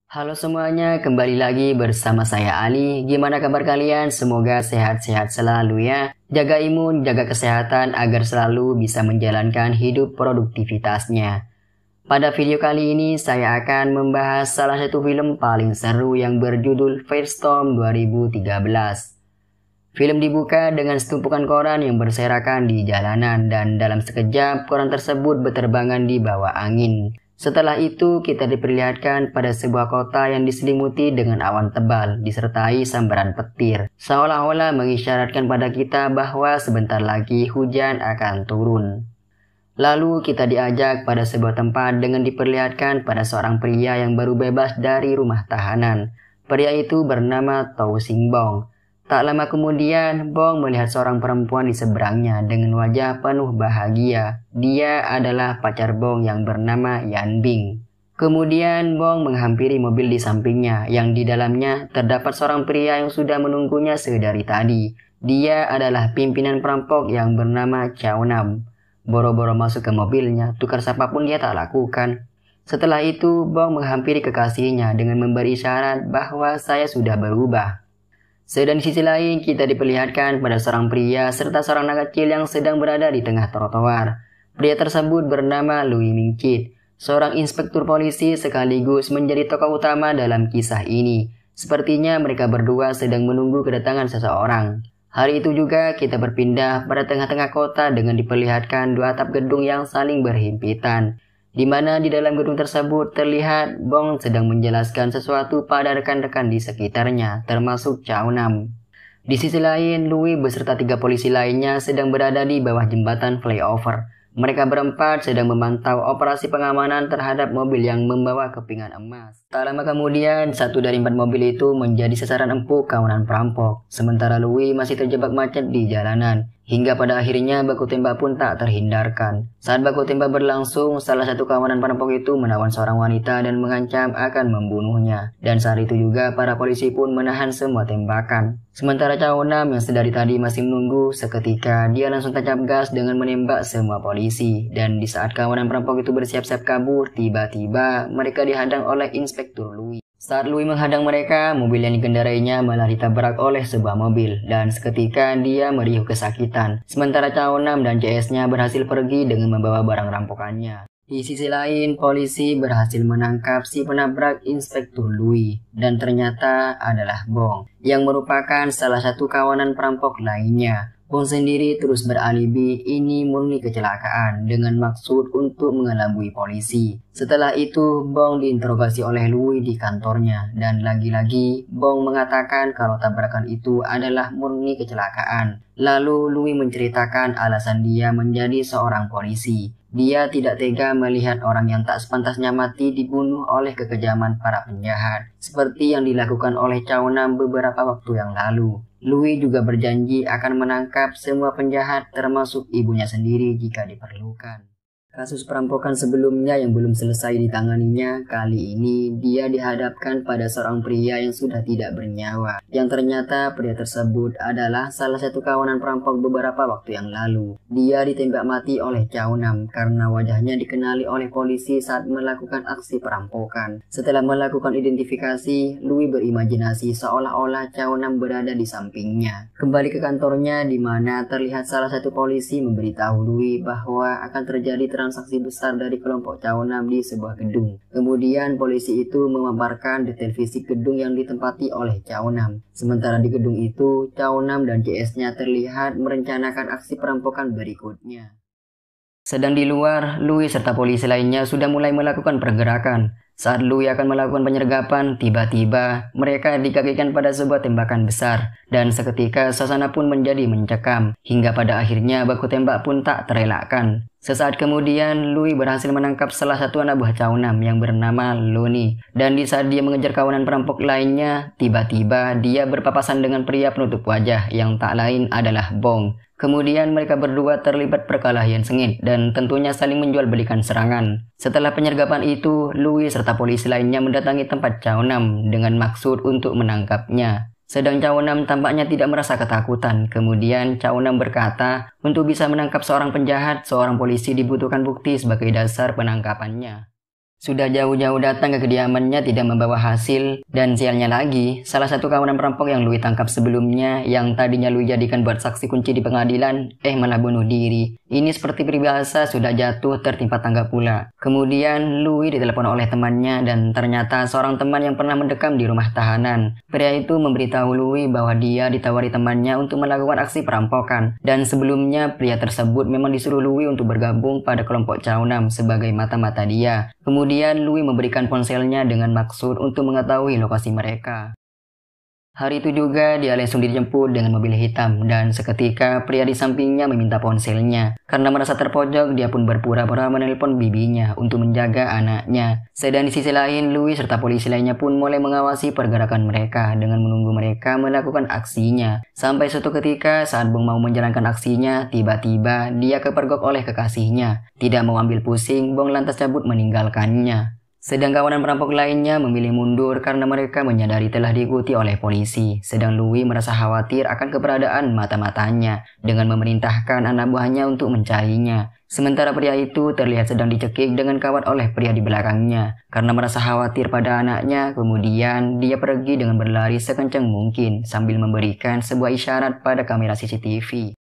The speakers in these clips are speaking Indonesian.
Halo semuanya, kembali lagi bersama saya Ali. Gimana kabar kalian? Semoga sehat-sehat selalu ya. Jaga imun, jaga kesehatan agar selalu bisa menjalankan hidup produktivitasnya. Pada video kali ini saya akan membahas salah satu film paling seru yang berjudul Firestorm 2013. Film dibuka dengan setumpukan koran yang berserakan di jalanan dan dalam sekejap koran tersebut berterbangan di bawah angin. Setelah itu kita diperlihatkan pada sebuah kota yang diselimuti dengan awan tebal disertai sambaran petir. Seolah-olah mengisyaratkan pada kita bahwa sebentar lagi hujan akan turun. Lalu kita diajak pada sebuah tempat dengan diperlihatkan pada seorang pria yang baru bebas dari rumah tahanan. Pria itu bernama Tou Sing Bong. Tak lama kemudian, Bong melihat seorang perempuan di seberangnya dengan wajah penuh bahagia. Dia adalah pacar Bong yang bernama Yan Bing. Kemudian Bong menghampiri mobil di sampingnya yang di dalamnya terdapat seorang pria yang sudah menunggunya sedari tadi. Dia adalah pimpinan perampok yang bernama Chow Nam. Boro-boro masuk ke mobilnya, tukar sapa pun dia tak lakukan. Setelah itu, Bong menghampiri kekasihnya dengan memberi isyarat bahwa saya sudah berubah. Sedang di sisi lain, kita diperlihatkan pada seorang pria serta seorang anak kecil yang sedang berada di tengah trotoar. Pria tersebut bernama Louis Ming Chit, seorang inspektur polisi sekaligus menjadi tokoh utama dalam kisah ini. Sepertinya mereka berdua sedang menunggu kedatangan seseorang. Hari itu juga kita berpindah pada tengah-tengah kota dengan diperlihatkan dua atap gedung yang saling berhimpitan. Di mana di dalam gedung tersebut terlihat Bong sedang menjelaskan sesuatu pada rekan-rekan di sekitarnya, termasuk Chow Nam. Di sisi lain, Louis beserta 3 polisi lainnya sedang berada di bawah jembatan flyover. Mereka berempat sedang memantau operasi pengamanan terhadap mobil yang membawa kepingan emas. Tak lama kemudian, 1 dari 4 mobil itu menjadi sasaran empuk kawanan perampok. Sementara Louis masih terjebak macet di jalanan. Hingga pada akhirnya baku tembak pun tak terhindarkan. Saat baku tembak berlangsung, salah satu kawanan perampok itu menawan seorang wanita dan mengancam akan membunuhnya. Dan saat itu juga para polisi pun menahan semua tembakan. Sementara Chow Nam yang sedari tadi masih menunggu, seketika dia langsung tancap gas dengan menembak semua polisi. Dan di saat kawanan perampok itu bersiap-siap kabur, tiba-tiba mereka dihadang oleh Inspektur Louis. Saat Louis menghadang mereka, mobil yang dikendarainya malah ditabrak oleh sebuah mobil dan seketika dia meriuh kesakitan. Sementara Chow Nam dan CS-nya berhasil pergi dengan membawa barang rampokannya. Di sisi lain, polisi berhasil menangkap si penabrak Inspektur Louis dan ternyata adalah Bong yang merupakan salah satu kawanan perampok lainnya. Bong sendiri terus beralibi ini murni kecelakaan dengan maksud untuk mengelabui polisi. Setelah itu, Bong diinterogasi oleh Louis di kantornya dan lagi-lagi Bong mengatakan kalau tabrakan itu adalah murni kecelakaan. Lalu Louis menceritakan alasan dia menjadi seorang polisi. Dia tidak tega melihat orang yang tak sepantasnya mati dibunuh oleh kekejaman para penjahat, seperti yang dilakukan oleh Chow Nam beberapa waktu yang lalu. Louis juga berjanji akan menangkap semua penjahat termasuk ibunya sendiri jika diperlukan. Kasus perampokan sebelumnya yang belum selesai ditanganinya, kali ini dia dihadapkan pada seorang pria yang sudah tidak bernyawa. Yang ternyata pria tersebut adalah salah satu kawanan perampok beberapa waktu yang lalu. Dia ditembak mati oleh Chow Nam karena wajahnya dikenali oleh polisi saat melakukan aksi perampokan. Setelah melakukan identifikasi, Louis berimajinasi seolah-olah Chow Nam berada di sampingnya. Kembali ke kantornya di mana terlihat salah satu polisi memberitahu Louis bahwa akan terjadi transaksi besar dari kelompok Chow Nam di sebuah gedung. Kemudian polisi itu memaparkan detail fisik gedung yang ditempati oleh Chow Nam. Sementara di gedung itu, Chow Nam dan CS-nya terlihat merencanakan aksi perampokan berikutnya. Sedang di luar, Louis serta polisi lainnya sudah mulai melakukan pergerakan. Saat Louis akan melakukan penyergapan, tiba-tiba mereka dikagetkan pada sebuah tembakan besar. Dan seketika suasana pun menjadi mencekam. Hingga pada akhirnya baku tembak pun tak terelakkan. Sesaat kemudian, Louis berhasil menangkap salah satu anak buah Chow Nam yang bernama Lonnie. Dan di saat dia mengejar kawanan perampok lainnya, tiba-tiba dia berpapasan dengan pria penutup wajah yang tak lain adalah Bong. Kemudian mereka berdua terlibat perkelahian sengit dan tentunya saling menjual belikan serangan. Setelah penyergapan itu, Louis serta polisi lainnya mendatangi tempat Chow Nam dengan maksud untuk menangkapnya. Sedang Chow Nam tampaknya tidak merasa ketakutan. Kemudian Chow Nam berkata, untuk bisa menangkap seorang penjahat, seorang polisi dibutuhkan bukti sebagai dasar penangkapannya. Sudah jauh-jauh datang ke kediamannya tidak membawa hasil, dan sialnya lagi, salah satu kawanan perampok yang Louis tangkap sebelumnya, yang tadinya Louis jadikan buat saksi kunci di pengadilan, malah bunuh diri. Ini seperti peribahasa sudah jatuh tertimpa tangga pula. Kemudian Louis ditelepon oleh temannya dan ternyata seorang teman yang pernah mendekam di rumah tahanan. Pria itu memberitahu Louis bahwa dia ditawari temannya untuk melakukan aksi perampokan, dan sebelumnya pria tersebut memang disuruh Louis untuk bergabung pada kelompok Chaunam sebagai mata-mata dia. Kemudian Louis memberikan ponselnya dengan maksud untuk mengetahui lokasi mereka. Hari itu juga dia langsung dijemput dengan mobil hitam dan seketika pria di sampingnya meminta ponselnya. Karena merasa terpojok, dia pun berpura-pura menelpon bibinya untuk menjaga anaknya. Sedang di sisi lain, Louis serta polisi lainnya pun mulai mengawasi pergerakan mereka dengan menunggu mereka melakukan aksinya. Sampai suatu ketika saat Bong mau menjalankan aksinya, tiba-tiba dia kepergok oleh kekasihnya. Tidak mau ambil pusing, Bong lantas cabut meninggalkannya. Sedang kawanan perampok lainnya memilih mundur karena mereka menyadari telah diikuti oleh polisi. Sedang Louis merasa khawatir akan keberadaan mata-matanya dengan memerintahkan anak buahnya untuk mencarinya. Sementara pria itu terlihat sedang dicekik dengan kawat oleh pria di belakangnya. Karena merasa khawatir pada anaknya, kemudian dia pergi dengan berlari sekencang mungkin sambil memberikan sebuah isyarat pada kamera CCTV.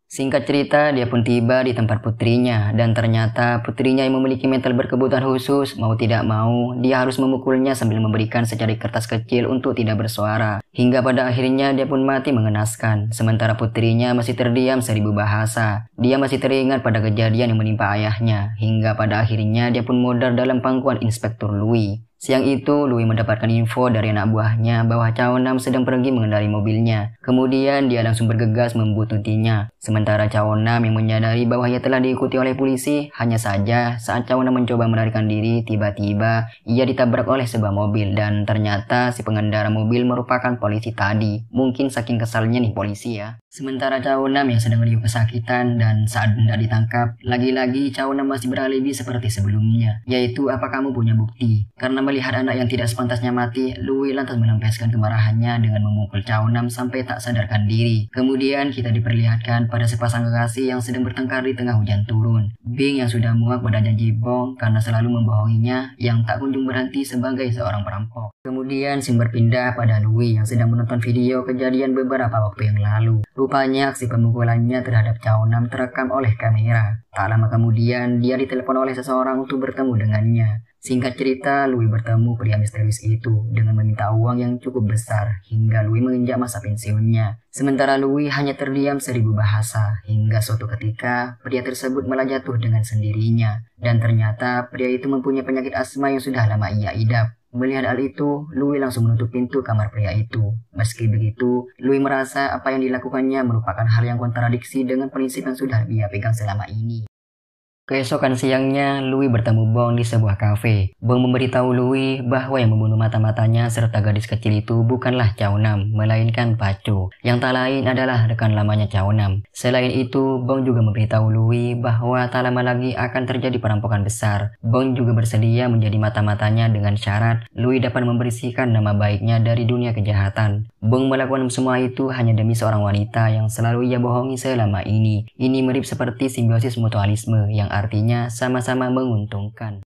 Singkat cerita, dia pun tiba di tempat putrinya dan ternyata putrinya yang memiliki mental berkebutuhan khusus, mau tidak mau, dia harus memukulnya sambil memberikan secari kertas kecil untuk tidak bersuara. Hingga pada akhirnya dia pun mati mengenaskan, sementara putrinya masih terdiam seribu bahasa. Dia masih teringat pada kejadian yang menimpa ayahnya, hingga pada akhirnya dia pun modar dalam pangkuan Inspektur Louis. Siang itu, Louis mendapatkan info dari anak buahnya bahwa Chaunam sedang pergi mengendarai mobilnya. Kemudian dia langsung bergegas membuntutinya. Sementara Chaunam yang menyadari bahwa ia telah diikuti oleh polisi, hanya saja saat Chaunam mencoba melarikan diri, tiba-tiba ia ditabrak oleh sebuah mobil dan ternyata si pengendara mobil merupakan polisi tadi. Mungkin saking kesalnya nih polisi ya. Sementara Chaunam yang sedang riuh kesakitan dan saat hendak ditangkap, lagi-lagi Chaunam masih beralibi seperti sebelumnya, yaitu apa kamu punya bukti? Karena melihat anak yang tidak sepantasnya mati, Louis lantas melampiaskan kemarahannya dengan memukul Chaunam sampai tak sadarkan diri. Kemudian kita diperlihatkan pada sepasang kekasih yang sedang bertengkar di tengah hujan turun. Bing yang sudah muak pada janji Bong karena selalu membohonginya yang tak kunjung berhenti sebagai seorang perampok. Kemudian scene berpindah pada Louis yang sedang menonton video kejadian beberapa waktu yang lalu. Rupanya aksi pemukulannya terhadap Chaunam terekam oleh kamera. Tak lama kemudian dia ditelepon oleh seseorang untuk bertemu dengannya. Singkat cerita, Louis bertemu pria misterius itu dengan meminta uang yang cukup besar hingga Louis menginjak masa pensiunnya. Sementara Louis hanya terdiam seribu bahasa hingga suatu ketika pria tersebut malah jatuh dengan sendirinya. Dan ternyata pria itu mempunyai penyakit asma yang sudah lama ia idap. Melihat hal itu, Louis langsung menutup pintu kamar pria itu. Meski begitu, Louis merasa apa yang dilakukannya merupakan hal yang kontradiksi dengan prinsip yang sudah dia pegang selama ini. Keesokan siangnya, Louis bertemu Bong di sebuah kafe. Bong memberitahu Louis bahwa yang membunuh mata-matanya serta gadis kecil itu bukanlah Chaunam, melainkan Paco, yang tak lain adalah rekan lamanya Chaunam. Selain itu, Bong juga memberitahu Louis bahwa tak lama lagi akan terjadi perampokan besar. Bong juga bersedia menjadi mata-matanya dengan syarat Louis dapat membersihkan nama baiknya dari dunia kejahatan. Bong melakukan semua itu hanya demi seorang wanita yang selalu ia bohongi selama ini. Ini mirip seperti simbiosis mutualisme yang artinya sama-sama menguntungkan.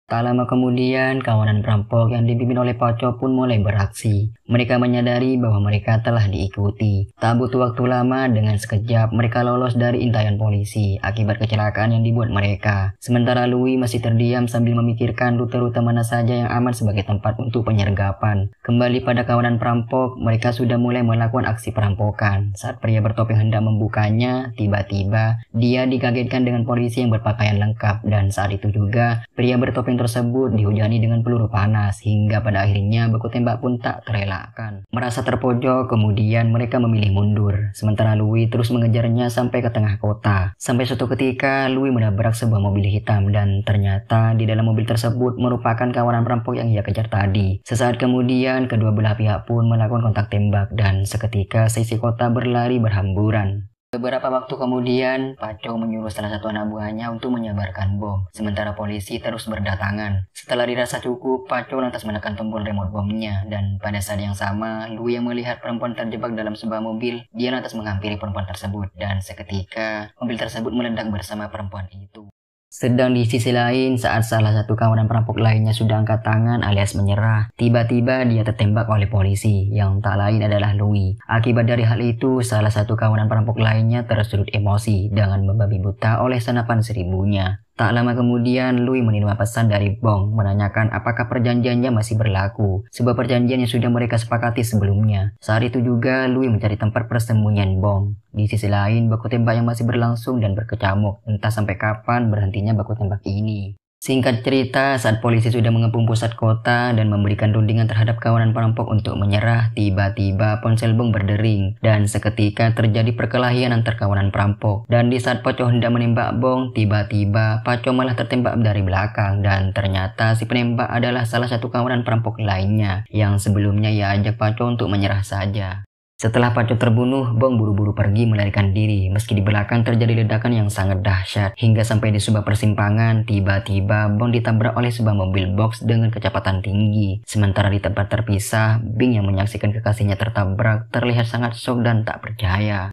Tak lama kemudian, kawanan perampok yang dipimpin oleh Paco pun mulai beraksi. Mereka menyadari bahwa mereka telah diikuti. Tak butuh waktu lama, dengan sekejap mereka lolos dari intaian polisi akibat kecelakaan yang dibuat mereka. Sementara Louis masih terdiam sambil memikirkan rute-rute mana saja yang aman sebagai tempat untuk penyergapan. Kembali pada kawanan perampok, mereka sudah mulai melakukan aksi perampokan. Saat pria bertopeng hendak membukanya, tiba-tiba dia dikagetkan dengan polisi yang berpakaian lengkap. Dan saat itu juga, pria bertopeng tersebut dihujani dengan peluru panas hingga pada akhirnya baku tembak pun tak terelakkan. Merasa terpojok, kemudian mereka memilih mundur. Sementara Louis terus mengejarnya sampai ke tengah kota. Sampai suatu ketika Louis menabrak sebuah mobil hitam dan ternyata di dalam mobil tersebut merupakan kawanan perampok yang ia kejar tadi. Sesaat kemudian kedua belah pihak pun melakukan kontak tembak dan seketika seisi kota berlari berhamburan. Beberapa waktu kemudian, Paco menyuruh salah satu anak buahnya untuk menyebarkan bom, sementara polisi terus berdatangan. Setelah dirasa cukup, Paco lantas menekan tombol remote bomnya, dan pada saat yang sama, Louis yang melihat perempuan terjebak dalam sebuah mobil, dia lantas menghampiri perempuan tersebut, dan seketika, mobil tersebut meledak bersama perempuan itu. Sedang di sisi lain, saat salah satu kawanan perampok lainnya sudah angkat tangan alias menyerah, tiba-tiba dia tertembak oleh polisi, yang tak lain adalah Louis. Akibat dari hal itu, salah satu kawanan perampok lainnya tersedut emosi dengan membabi buta oleh senapan seribunya. Tak lama kemudian, Louis menerima pesan dari Bong menanyakan apakah perjanjiannya masih berlaku, sebuah perjanjian yang sudah mereka sepakati sebelumnya. Saat itu juga, Louis mencari tempat persembunyian Bong. Di sisi lain, baku tembak yang masih berlangsung dan berkecamuk, entah sampai kapan berhentinya baku tembak ini. Singkat cerita, saat polisi sudah mengepung pusat kota dan memberikan rundingan terhadap kawanan perampok untuk menyerah, tiba-tiba ponsel Bong berdering dan seketika terjadi perkelahian antar kawanan perampok. Dan di saat Paco hendak menembak Bong, tiba-tiba Paco malah tertembak dari belakang dan ternyata si penembak adalah salah satu kawanan perampok lainnya yang sebelumnya ia ajak Paco untuk menyerah saja. Setelah Paco terbunuh, Bong buru-buru pergi melarikan diri meski di belakang terjadi ledakan yang sangat dahsyat. Hingga sampai di sebuah persimpangan, tiba-tiba Bong ditabrak oleh sebuah mobil box dengan kecepatan tinggi. Sementara di tempat terpisah, Bing yang menyaksikan kekasihnya tertabrak terlihat sangat shock dan tak percaya.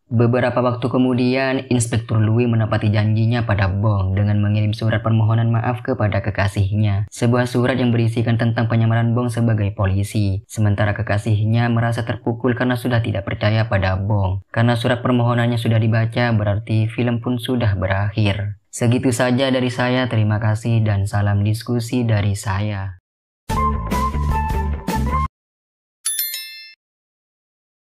Beberapa waktu kemudian, Inspektur Louis menepati janjinya pada Bong dengan mengirim surat permohonan maaf kepada kekasihnya. Sebuah surat yang berisikan tentang penyamaran Bong sebagai polisi. Sementara kekasihnya merasa terpukul karena sudah tidak percaya pada Bong. Karena surat permohonannya sudah dibaca, berarti film pun sudah berakhir. Segitu saja dari saya, terima kasih dan salam diskusi dari saya.